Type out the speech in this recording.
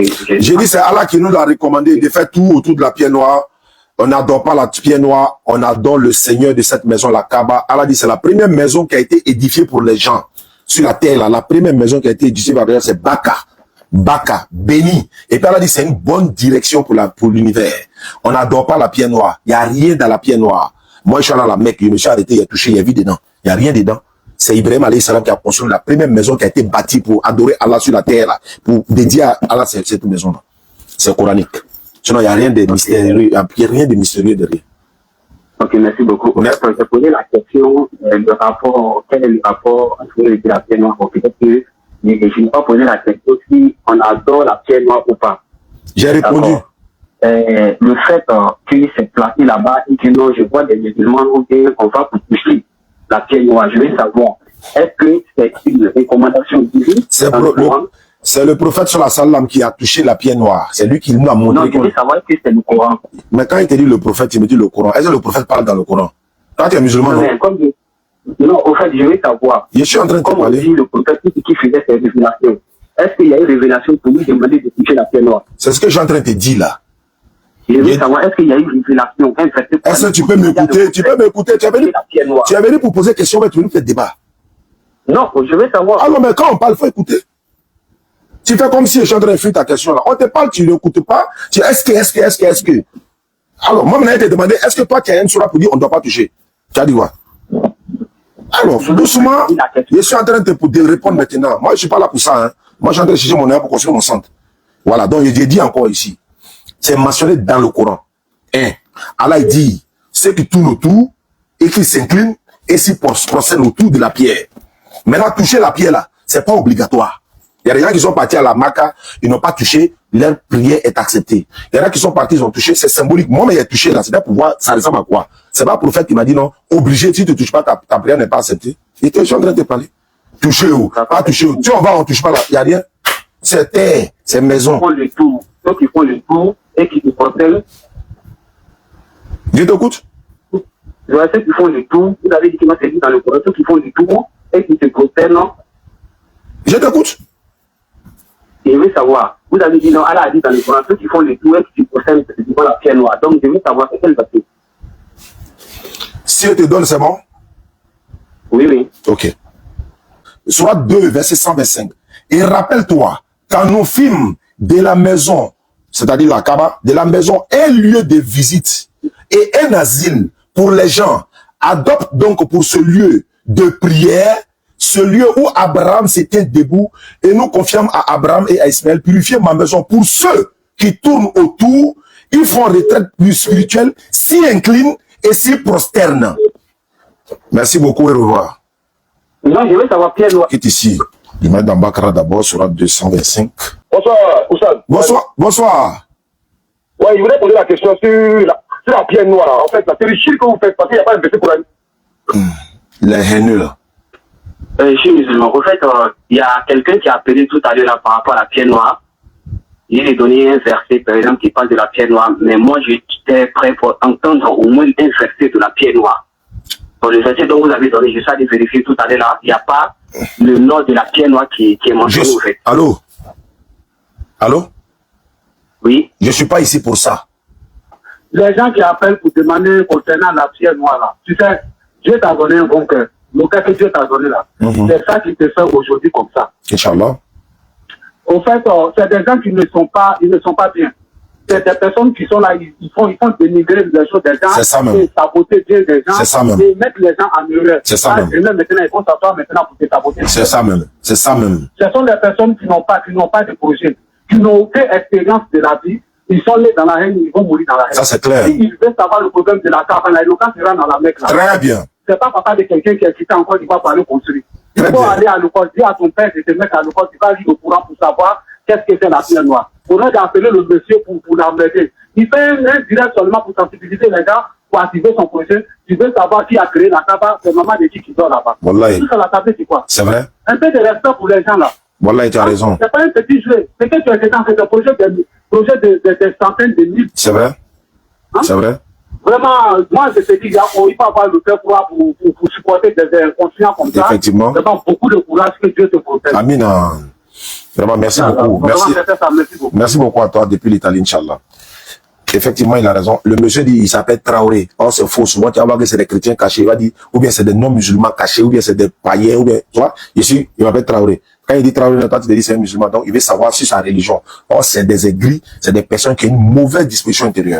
J'ai dit, c'est Allah qui nous a recommandé de faire tout autour de la pierre noire. On n'adore pas la pierre noire, on adore le Seigneur de cette maison, la Kaaba. Allah dit, c'est la première maison qui a été édifiée pour les gens sur la terre. Là. La première maison qui a été édifiée par les gens, c'est Baka. Baka, béni. Et puis Allah dit, c'est une bonne direction pour l'univers. On n'adore pas la pierre noire. Il n'y a rien dans la pierre noire. Moi, je suis allé à la Mecque, je me suis arrêté, il y a touché, il y a vu dedans. Il n'y a rien dedans. C'est Ibrahim alayhi salam qui a construit la première maison qui a été bâtie pour adorer Allah sur la terre, là, pour dédier à Allah cette maison-là. C'est coranique. Sinon, il n'y a rien de mystérieux, il n'y a rien de mystérieux derrière. Ok, merci beaucoup. On a posé la question, le rapport, quel est le rapport entre la pierre noire? Peut-être que je n'ai pas posé la question si on adore la pierre noire ou pas. J'ai répondu. Le fait qu'il s'est placé là-bas et que non, je vois des musulmans où on va pour toucher la pierre noire, je veux savoir, est-ce que c'est une recommandation divine? C'est le prophète sallallahu alayhi wa sallam qui a touché la pierre noire. C'est lui qui nous a montré. Non, je veux savoir que c'est le Coran. Mais quand il te dit le prophète, il me dit le Coran. Est-ce que le prophète parle dans le Coran? Toi, tu es musulman, non? Non, au fait, je veux savoir. Je suis en train de te parler. Dit le prophète qui faisait ses révélations. Est-ce qu'il y a une révélation pour lui demander de toucher la pierre noire? C'est ce que je suis en train de te dire là. Je veux savoir, est-ce qu'il y a une révélation? Est-ce que tu peux m'écouter? Tu peux m'écouter? Tu es venu pour poser question, mais tu nous fais débat. Non, je veux savoir. Alors, mais quand on parle, il faut écouter. Tu fais comme si je suis en train de fuir ta question là. On te parle, tu n'écoutes pas. Tu dis, est-ce que. Alors, moi, maintenant, je t'ai demandé, est-ce que toi, tu as une sourate pour dire on ne doit pas toucher? Tu as dit quoi? Alors, doucement, je suis en train de te répondre maintenant. Moi, je ne suis pas là pour ça. Hein. Moi, je suis en train de chercher mon œuvre pour construire mon centre. Voilà, donc j'ai dit encore ici. C'est mentionné dans le Coran. Hein. Allah il dit, ceux qui tournent autour et qui s'inclinent et s'y procèdent autour de la pierre. Maintenant, toucher la pierre là, c'est pas obligatoire. Il y a des gens qui sont partis à la Mecque, ils n'ont pas touché, leur prière est acceptée. Il y en a qui sont partis, ils ont touché, c'est symbolique. Moi, mais il a touché là, c'est là pour voir, ça ressemble à quoi? C'est pas le prophète qui m'a dit non, obligé, si tu ne touches pas, ta prière n'est pas acceptée. Et je suis en train de te parler. Toucher où? Pas toucher où? Si on va, on touche pas là, il n'y a rien. C'est terre, c'est maison. Ceux qui font le tour et qui se protègent. Je t'écoute. Ceux qui font le tour, vous avez dit que moi c'est dit dans le Coran, ceux qui font le tour et qui se protègent, non? Je t'écoute. Je veux savoir, vous avez dit non, Allah a dit dans le Coran, ceux qui font le tour et qui se protègent devant la pierre noire. Donc je veux savoir, c'est quel verset? Si je te donne, c'est bon? Oui, oui. Ok. Soit 2, verset 125. Et rappelle-toi, quand nous fîmes de la maison, c'est-à-dire la Kaaba, de la maison, un lieu de visite et un asile pour les gens, adopte donc pour ce lieu de prière, ce lieu où Abraham s'était debout, et nous confions à Abraham et à Ismaël, purifier ma maison pour ceux qui tournent autour, ils font retraite plus spirituelle, s'y inclinent et s'y prosternent. Merci beaucoup et au revoir. Non, je veux savoir Pierre Noir. Qui est ici? L'imam d'Ambakara d'abord sur la 225. Bonsoir, Oussad. Bonsoir. Bonsoir. Ouais, je voulais poser la question sur la pierre noire. En fait, c'est le chiffre que vous faites parce qu'il n'y a pas de verset pour elle. Les haineux là. Je suis musulman. En fait, il y a quelqu'un qui a appelé tout à l'heure là par rapport à la pierre noire. Il a donné un verset, par exemple, qui parle de la pierre noire. Mais moi, j'étais prêt pour entendre au moins un verset de la pierre noire. Dans le verset dont vous avez donné, je suis allé vérifier tout à l'heure là, il n'y a pas le nom de la pierre noire qui est mentionné en fait. Allô? Allô? Oui. Je ne suis pas ici pour ça. Les gens qui appellent pour demander concernant la pierre noire là, tu sais, Dieu t'a donné un bon cœur. Le cœur que Dieu t'a donné là, c'est ça qui te fait aujourd'hui comme ça. Inch'Allah. En fait, c'est des gens qui ne sont pas bien. C'est des personnes qui sont là, ils font dénigrer les choses des gens, c'est ça même. Et saboter Dieu des gens, c'est ça même. Et mettre les gens en erreur. C'est ça même. Et même maintenant, ils vont s'asseoir maintenant pour te saboter. C'est ça même. C'est ça même. Ce sont des personnes qui n'ont pas de projet, qui n'ont aucune expérience de la vie. Ils sont nés dans la haine, ils vont mourir dans la haine. Ça, c'est clair. Si ils veulent savoir le problème de la cabane, le cas sera dans la Mecque là. Très bien. C'est pas papa de quelqu'un qui est quitté encore, il va parler construire. Il faut aller à l'école, dire à ton père de te mettre à l'école, tu vas lire au courant pour savoir qu'est-ce que c'est la pierre noire. On a d'appeler le monsieur pour l'embêter. Il fait un direct seulement pour sensibiliser les gens, pour activer son projet. Tu veux savoir qui a créé la cabane, c'est maman de qui dort là-bas. Wallahi. Tout ça, la table, c'est quoi? C'est vrai. Un peu de respect pour les gens là. Wallahi, tu as raison. C'est pas un petit jeu. C'est que tu es dans ce projet de centaines de milliers. C'est vrai. Hein? C'est vrai. Vraiment, moi je te dis, il faut avoir le cœur pour supporter des conscients comme ça. Effectivement. Vraiment beaucoup de courage, que Dieu te protège. Amina. Vraiment, merci beaucoup. Merci beaucoup à toi depuis l'Italie, Inch'Allah. Effectivement, il a raison. Le monsieur dit, il s'appelle Traoré. Or, c'est faux. Souvent, tu vas voir que c'est des chrétiens cachés. Il va dire, ou bien c'est des non-musulmans cachés, ou bien c'est des païens, ou bien, tu vois. Ici, il m'appelle Traoré. Quand il dit Traoré, toi, tu te dis c'est un musulman. Donc, il veut savoir sur sa religion. Or, c'est des aigris, c'est des personnes qui ont une mauvaise disposition intérieure.